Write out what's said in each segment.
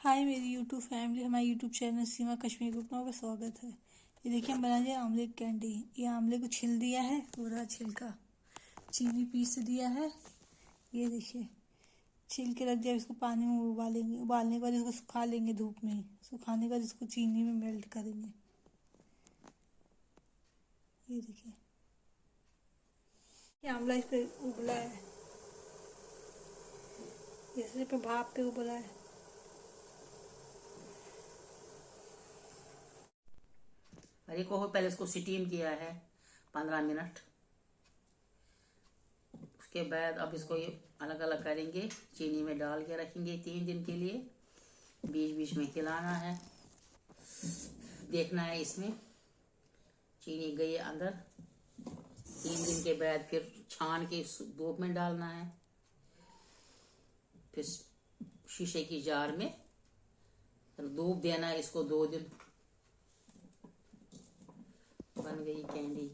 हाय मेरी YouTube family, हमारे YouTube channel सीमा Kashmir group में आपका स्वागत है। ये देखिए हम बना रहे हैं आंवले की कैंडी। ये आंवले को छिल दिया है, पूरा छिलका, चीनी पीस दिया है। ये देखिए छिल के रख दिया। इसको पानी में उबालेंगे, उबालने के बाद इसको सुखा लेंगे धूप में। सुखाने के बाद इसको चीनी में मेल्ट करेंगे। ये देखिए ये आंवला इस पे उबला है, जैसे पे भाप पे उबला है। अरे को पहले इसको स्टीम किया है 15 मिनट। उसके बाद अब इसको ये अलग अलग करेंगे, चीनी में डाल के रखेंगे 3 दिन के लिए। बीच बीच में हिलाना है, देखना है इसमें चीनी गई अंदर। 3 दिन के बाद फिर छान के धूप में डालना है, फिर शीशे की जार में धूप देना है इसको 2 दिन। बन गई कैंडी।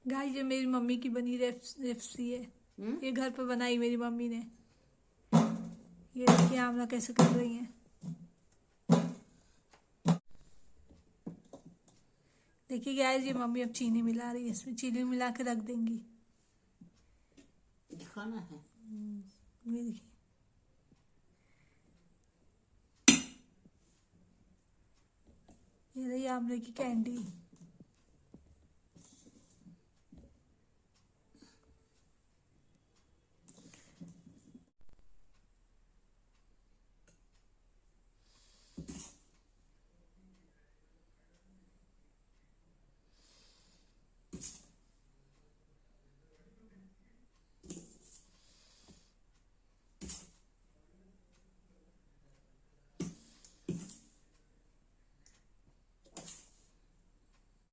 गाइस ये मेरी मम्मी की बनी रेसिपी है। ये घर पर बनाई मेरी मम्मी ने। ये देखिए आंवला कैसे कर रही है। देखिए गाइस ये मम्मी अब चीनी मिला रही है, इसमें चीनी मिला के रख देंगी। दिखाना है। ये देखिए ये रही आंवले की कैंडी।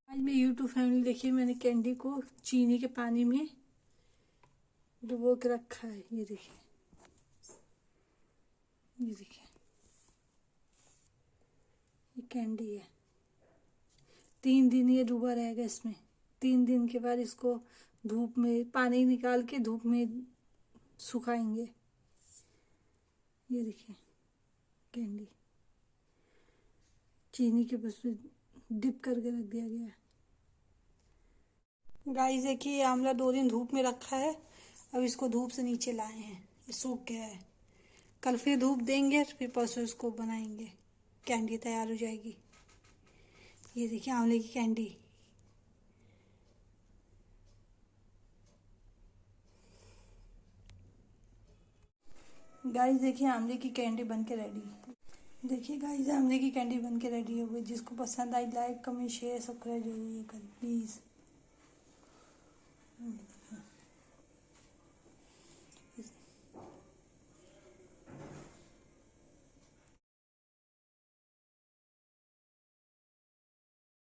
आज मैं यूट्यूब फैमिली देखिए, मैंने कैंडी को चीनी के पानी में डुबो के रखा है। ये देखिए ये देखिए ये कैंडी है। 3 दिन ये डूबा रहेगा इसमें। 3 दिन के बाद इसको धूप में पानी निकाल के धूप में सुखाएंगे। ये देखिए कैंडी चीनी के बस डिप करके रख दिया गया है। गाइस देखिए आंवला 2 दिन धूप में रखा है। अब इसको धूप से नीचे लाए हैं, ये सूख गया है। कल फिर धूप देंगे, फिर परसों इसको बनाएंगे, कैंडी तैयार हो जाएगी। ये देखिए आंवले की कैंडी। गाइस देखिए आंवले की कैंडी बन के रेडी है। देखिए गाइस आंवले की कैंडी बन के रेडी हो गई। जिसको पसंद I like comment share subscribe जरूर करें प्लीज़।